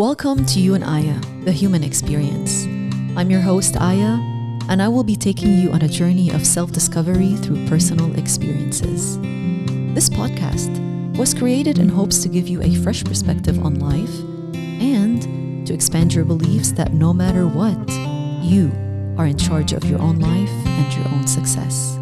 Welcome to You and Aya, the human experience. I'm your host, Aya, and I will be taking you on a journey of self-discovery through personal experiences. This podcast was created in hopes to give you a fresh perspective on life and to expand your beliefs that no matter what, you are in charge of your own life and your own success.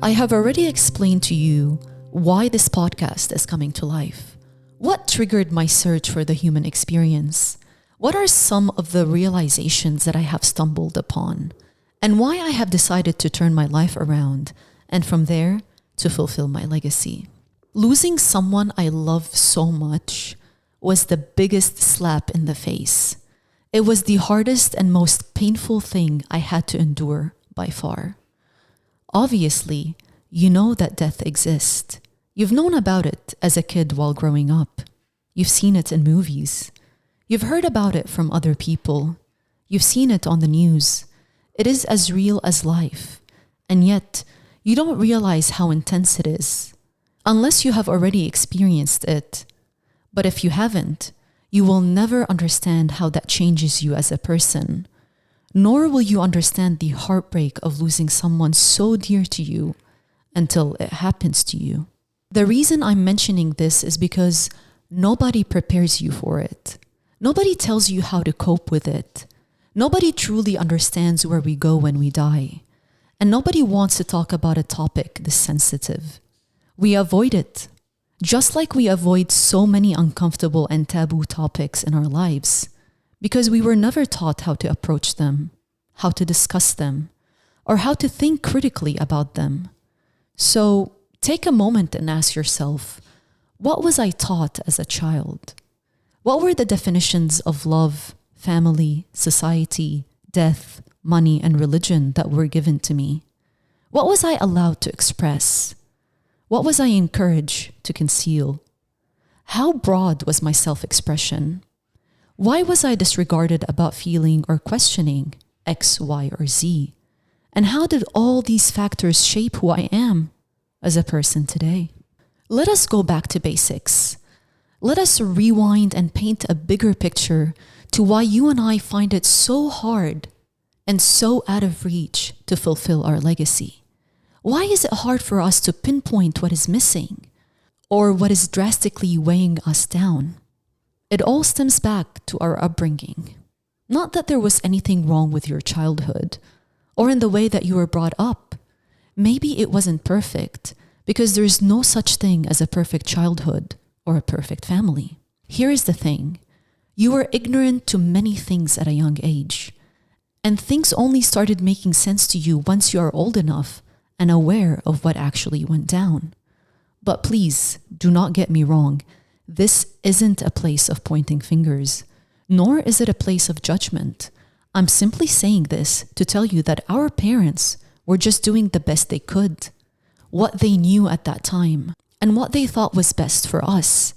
I have already explained to you why this podcast is coming to life. What triggered my search for the human experience? What are some of the realizations that I have stumbled upon? And why I have decided to turn my life around and from there to fulfill my legacy. Losing someone I love so much was the biggest slap in the face. It was the hardest and most painful thing I had to endure by far. Obviously, you know that death exists. You've known about it as a kid while growing up. You've seen it in movies. You've heard about it from other people. You've seen it on the news. It is as real as life. And yet, you don't realize how intense it is, unless you have already experienced it. But if you haven't, you will never understand how that changes you as a person, nor will you understand the heartbreak of losing someone so dear to you until it happens to you. The reason I'm mentioning this is because nobody prepares you for it. Nobody tells you how to cope with it. Nobody truly understands where we go when we die. And nobody wants to talk about a topic this sensitive. We avoid it, just like we avoid so many uncomfortable and taboo topics in our lives, because we were never taught how to approach them, how to discuss them, or how to think critically about them. So, take a moment and ask yourself, what was I taught as a child? What were the definitions of love, family, society, death, money, and religion that were given to me? What was I allowed to express? What was I encouraged to conceal? How broad was my self-expression? Why was I disregarded about feeling or questioning X, Y, or Z? And how did all these factors shape who I am as a person today? Let us go back to basics. Let us rewind and paint a bigger picture to why you and I find it so hard and so out of reach to fulfill our legacy. Why is it hard for us to pinpoint what is missing or what is drastically weighing us down? It all stems back to our upbringing. Not that there was anything wrong with your childhood or in the way that you were brought up. Maybe it wasn't perfect because there is no such thing as a perfect childhood or a perfect family. Here is the thing. You were ignorant to many things at a young age, and things only started making sense to you once you are old enough and aware of what actually went down. But please, do not get me wrong. This isn't a place of pointing fingers, nor is it a place of judgment. I'm simply saying this to tell you that our parents were just doing the best they could, what they knew at that time, and what they thought was best for us.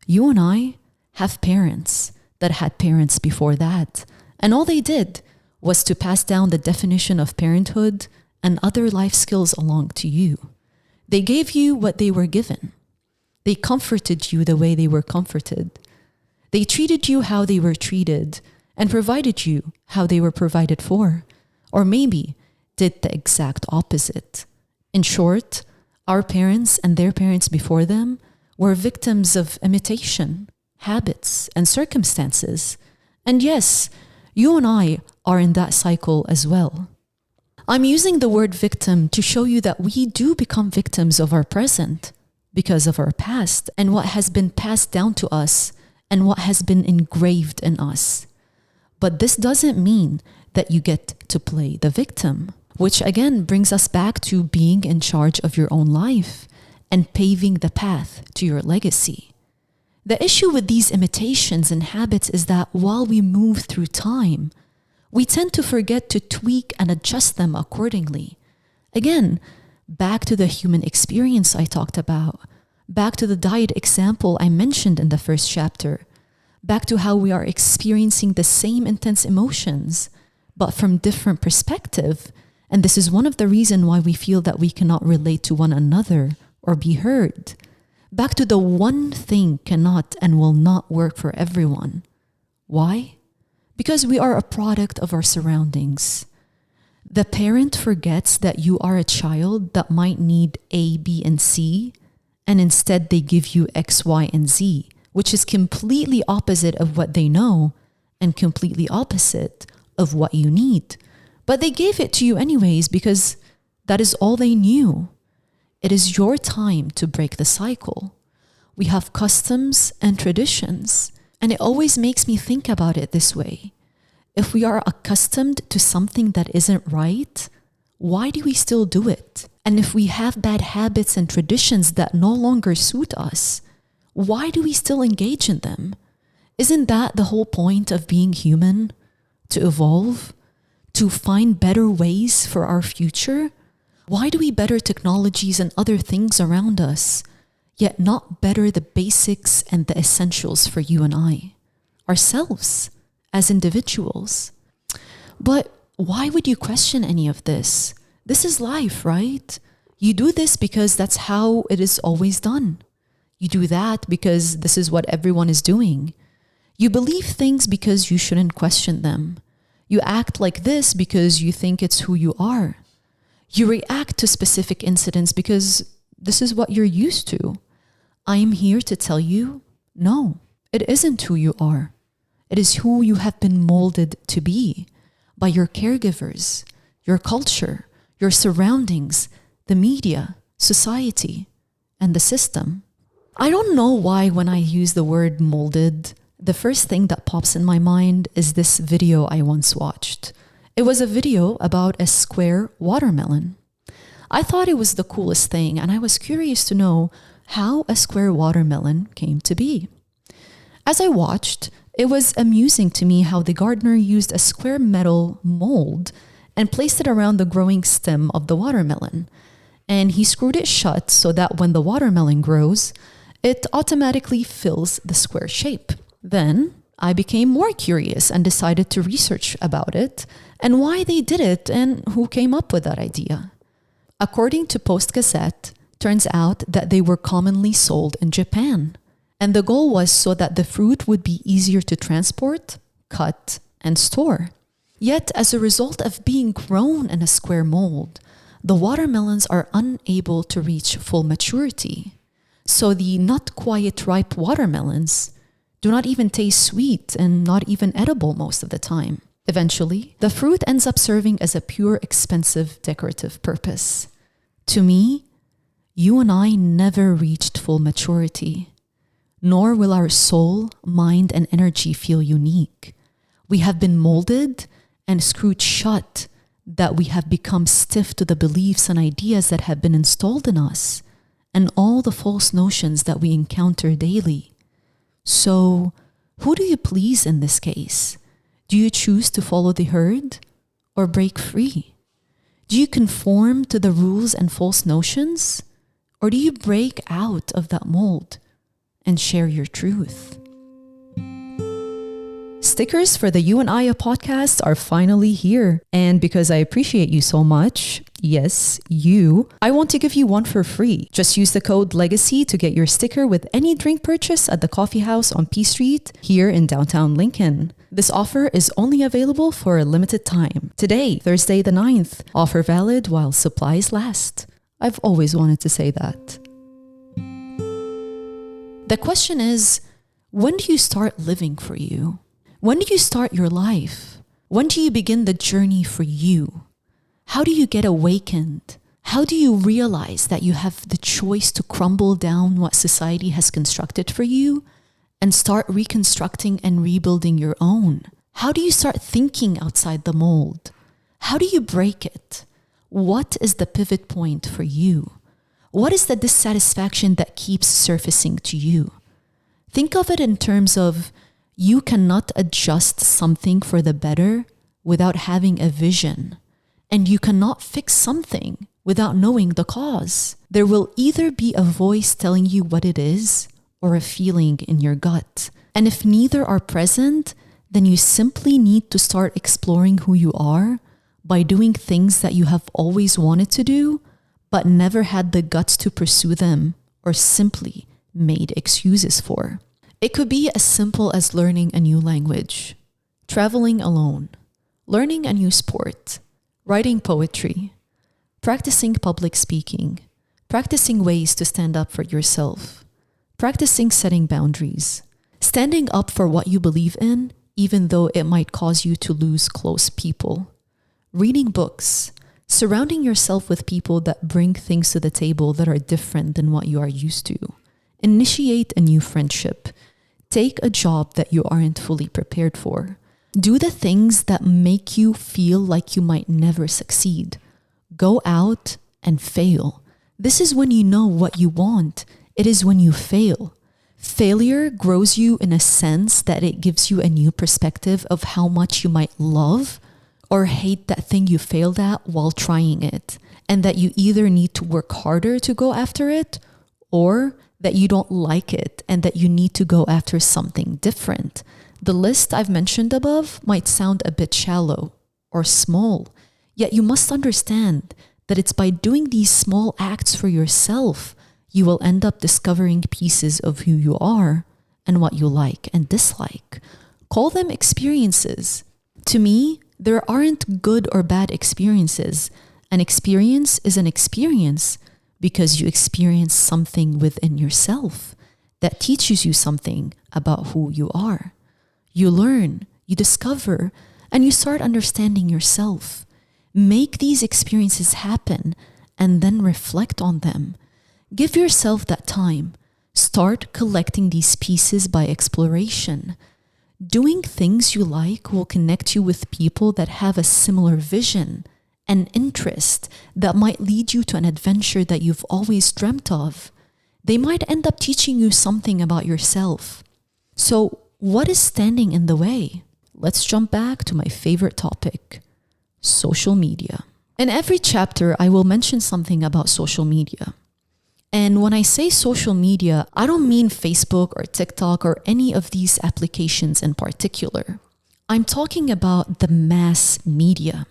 You and I have parents that had parents before that, and all they did was to pass down the definition of parenthood and other life skills along to you. They gave you what they were given. They comforted you the way they were comforted. They treated you how they were treated and provided you how they were provided for, or maybe did the exact opposite. In short, our parents and their parents before them were victims of imitation, habits, and circumstances. And yes, you and I are in that cycle as well. I'm using the word victim to show you that we do become victims of our present because of our past and what has been passed down to us and what has been engraved in us. But this doesn't mean that you get to play the victim, which again brings us back to being in charge of your own life and paving the path to your legacy. The issue with these imitations and habits is that while we move through time, we tend to forget to tweak and adjust them accordingly. Again, back to the human experience I talked about, back to the diet example I mentioned in the first chapter, back to how we are experiencing the same intense emotions, but from different perspective. And this is one of the reasons why we feel that we cannot relate to one another or be heard. Back to the one thing cannot and will not work for everyone. Why? Because we are a product of our surroundings. The parent forgets that you are a child that might need A, B, and C, and instead they give you X, Y, and Z, which is completely opposite of what they know and completely opposite of what you need. But they gave it to you anyways because that is all they knew. It is your time to break the cycle. We have customs and traditions, and it always makes me think about it this way. If we are accustomed to something that isn't right, why do we still do it? And if we have bad habits and traditions that no longer suit us, why do we still engage in them? Isn't that the whole point of being human? To evolve? To find better ways for our future? Why do we better technologies and other things around us, yet not better the basics and the essentials for you and I, ourselves, as individuals? But why would you question any of this? This is life, right? You do this because that's how it is always done. You do that because this is what everyone is doing. You believe things because you shouldn't question them. You act like this because you think it's who you are. You react to specific incidents because this is what you're used to. I am here to tell you, no, it isn't who you are. It is who you have been molded to be by your caregivers, your culture, your surroundings, the media, society, and the system. I don't know why when I use the word molded, the first thing that pops in my mind is this video I once watched. It was a video about a square watermelon. I thought it was the coolest thing, and I was curious to know how a square watermelon came to be. As I watched, it was amusing to me how the gardener used a square metal mold and placed it around the growing stem of the watermelon. And he screwed it shut so that when the watermelon grows, it automatically fills the square shape. Then I became more curious and decided to research about it and why they did it and who came up with that idea. According to Post Gazette, turns out that they were commonly sold in Japan. And the goal was so that the fruit would be easier to transport, cut, and store. Yet, as a result of being grown in a square mold, the watermelons are unable to reach full maturity. So the not quite ripe watermelons do not even taste sweet and not even edible most of the time. Eventually, the fruit ends up serving as a pure, expensive, decorative purpose. To me, you and I never reached full maturity. Nor will our soul, mind, and energy feel unique. We have been molded and screwed shut that we have become stiff to the beliefs and ideas that have been installed in us and all the false notions that we encounter daily. So, who do you please in this case? Do you choose to follow the herd or break free? Do you conform to the rules and false notions? Or do you break out of that mold and share your truth? Stickers for the You and Aya podcast are finally here. And because I appreciate you so much, yes, you, I want to give you one for free. Just use the code LEGACY to get your sticker with any drink purchase at the coffee house on P Street here in downtown Lincoln. This offer is only available for a limited time. Today, Thursday the 9th. Offer valid while supplies last. I've always wanted to say that. The question is, when do you start living for you? When do you start your life? When do you begin the journey for you? How do you get awakened? How do you realize that you have the choice to crumble down what society has constructed for you and start reconstructing and rebuilding your own? How do you start thinking outside the mold? How do you break it? What is the pivot point for you? What is the dissatisfaction that keeps surfacing to you? Think of it in terms of you cannot adjust something for the better without having a vision. And you cannot fix something without knowing the cause. There will either be a voice telling you what it is or a feeling in your gut. And if neither are present, then you simply need to start exploring who you are by doing things that you have always wanted to do, but never had the guts to pursue them or simply made excuses for. It could be as simple as learning a new language, traveling alone, learning a new sport, writing poetry, practicing public speaking, practicing ways to stand up for yourself, practicing setting boundaries, standing up for what you believe in, even though it might cause you to lose close people, reading books, surrounding yourself with people that bring things to the table that are different than what you are used to, initiate a new friendship, take a job that you aren't fully prepared for, do the things that make you feel like you might never succeed. Go out and fail. This is when you know what you want. It is when you fail. Failure grows you in a sense that it gives you a new perspective of how much you might love or hate that thing you failed at while trying it, and that you either need to work harder to go after it, or that you don't like it and that you need to go after something different. The list I've mentioned above might sound a bit shallow or small, yet you must understand that it's by doing these small acts for yourself you will end up discovering pieces of who you are and what you like and dislike. Call them experiences. To me, there aren't good or bad experiences. An experience is an experience because you experience something within yourself that teaches you something about who you are. You learn, you discover, and you start understanding yourself. Make these experiences happen and then reflect on them. Give yourself that time. Start collecting these pieces by exploration. Doing things you like will connect you with people that have a similar vision, an interest that might lead you to an adventure that you've always dreamt of. They might end up teaching you something about yourself. So, what is standing in the way? Let's jump back to my favorite topic, social media. In every chapter, I will mention something about social media. And when I say social media, I don't mean Facebook or TikTok or any of these applications in particular. I'm talking about the mass media.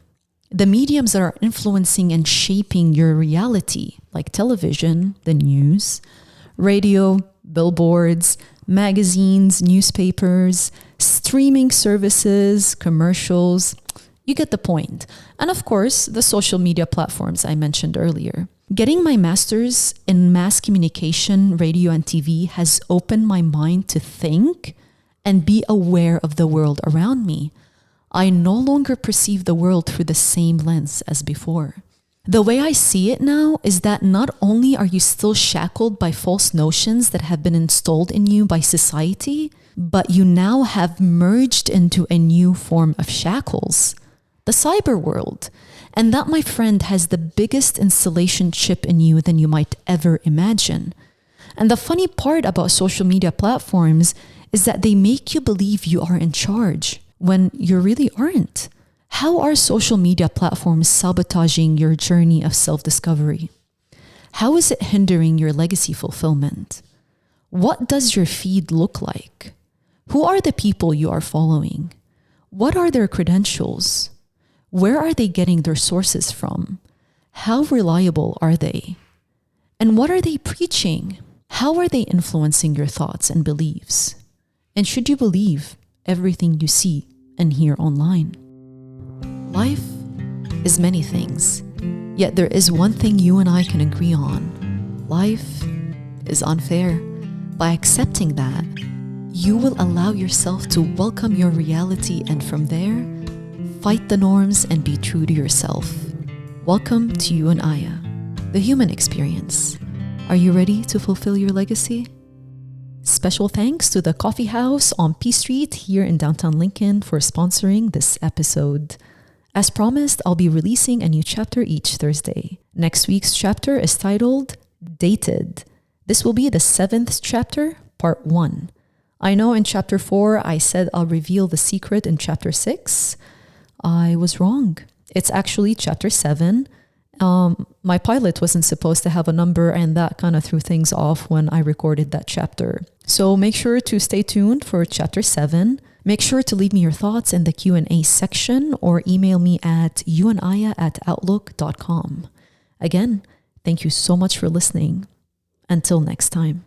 The mediums that are influencing and shaping your reality, like television, the news, radio, billboards, magazines, newspapers, streaming services, commercials. You get the point. And of course, the social media platforms I mentioned earlier. Getting my master's in mass communication, radio, and TV has opened my mind to think and be aware of the world around me. I no longer perceive the world through the same lens as before. The way I see it now is that not only are you still shackled by false notions that have been installed in you by society, but you now have merged into a new form of shackles, the cyber world. And that, my friend, has the biggest installation chip in you than you might ever imagine. And the funny part about social media platforms is that they make you believe you are in charge when you really aren't. How are social media platforms sabotaging your journey of self-discovery? How is it hindering your legacy fulfillment? What does your feed look like? Who are the people you are following? What are their credentials? Where are they getting their sources from? How reliable are they? And what are they preaching? How are they influencing your thoughts and beliefs? And should you believe everything you see and hear online? Life is many things, yet there is one thing you and I can agree on. Life is unfair. By accepting that, you will allow yourself to welcome your reality, and from there, fight the norms and be true to yourself. Welcome to you and Aya, the human experience. Are you ready to fulfill your legacy? Special thanks to the Coffee House on P Street here in downtown Lincoln for sponsoring this episode. As promised, I'll be releasing a new chapter each Thursday. Next week's chapter is titled Dated. This will be the 7th chapter, part 1. I know in chapter 4, I said I'll reveal the secret in chapter 6. I was wrong. It's actually chapter 7. My pilot wasn't supposed to have a number, and that kind of threw things off when I recorded that chapter. So make sure to stay tuned for chapter 7. Make sure to leave me your thoughts in the Q&A section or email me at youandaya@outlook.com. Again, thank you so much for listening. Until next time.